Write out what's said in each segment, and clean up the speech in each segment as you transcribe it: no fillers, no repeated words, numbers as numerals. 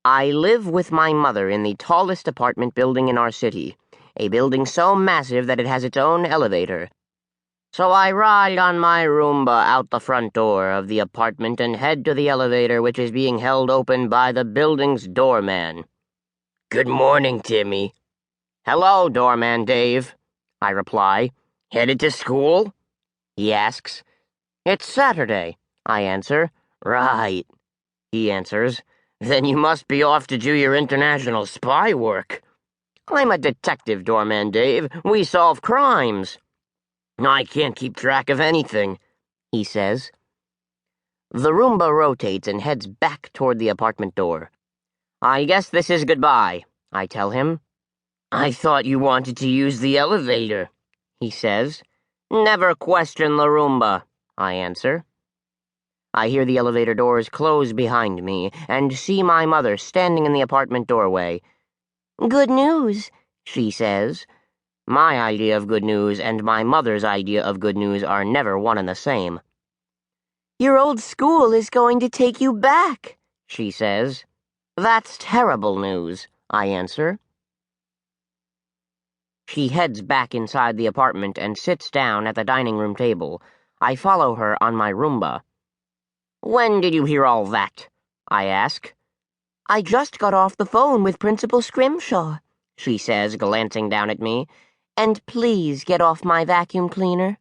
I live with my mother in the tallest apartment building in our city, a building so massive that it has its own elevator. So I ride on my Roomba out the front door of the apartment and head to the elevator, which is being held open by the building's doorman. "Good morning, Timmy." "Hello, doorman Dave," I reply. "Headed to school?" he asks. "It's Saturday," I answer. "Right," he answers. "Then you must be off to do your international spy work." "I'm a detective, doorman Dave. We solve crimes." "I can't keep track of anything," he says. The Roomba rotates and heads back toward the apartment door. "I guess this is goodbye," I tell him. "I thought you wanted to use the elevator," he says. "Never question the Roomba," I answer. I hear the elevator doors close behind me and see my mother standing in the apartment doorway. "Good news," she says. My idea of good news and my mother's idea of good news are never one and the same. "Your old school is going to take you back," she says. "That's terrible news," I answer. She heads back inside the apartment and sits down at the dining room table. I follow her on my Roomba. "When did you hear all that?" I ask. "I just got off the phone with Principal Scrimshaw," she says, glancing down at me. "And please get off my vacuum cleaner."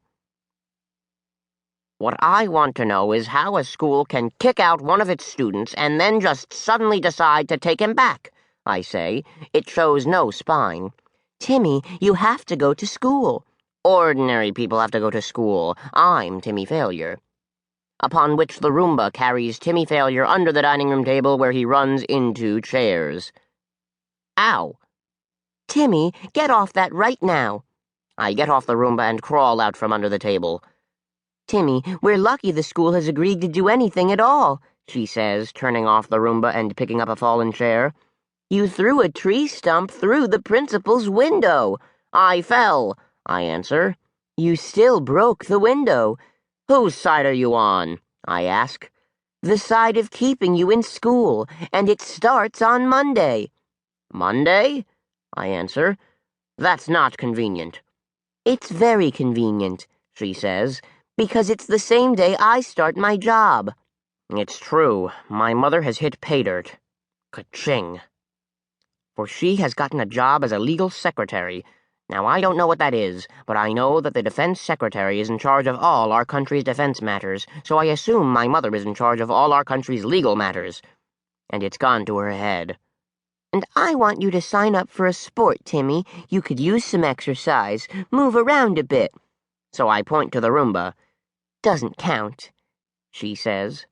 What I want to know is how a school can kick out one of its students and then just suddenly decide to take him back, I say. It shows no spine. "Timmy, you have to go to school." "Ordinary people have to go to school. I'm Timmy Failure." Upon which the Roomba carries Timmy Failure under the dining room table where he runs into chairs. "Ow." "Timmy, get off that right now." I get off the Roomba and crawl out from under the table. "Timmy, we're lucky the school has agreed to do anything at all," she says, turning off the Roomba and picking up a fallen chair. "You threw a tree stump through the principal's window." "I fell," I answer. "You still broke the window." "Whose side are you on?" I ask. "The side of keeping you in school, and it starts on Monday." "Monday?" I answer. "That's not convenient." "It's very convenient," she says, "because it's the same day I start my job." It's true. My mother has hit pay dirt. Ka-ching. For she has gotten a job as a legal secretary. Now, I don't know what that is, but I know that the defense secretary is in charge of all our country's defense matters, so I assume my mother is in charge of all our country's legal matters. And it's gone to her head. "And I want you to sign up for a sport, Timmy. You could use some exercise. Move around a bit." So I point to the Roomba. "Doesn't count," she says.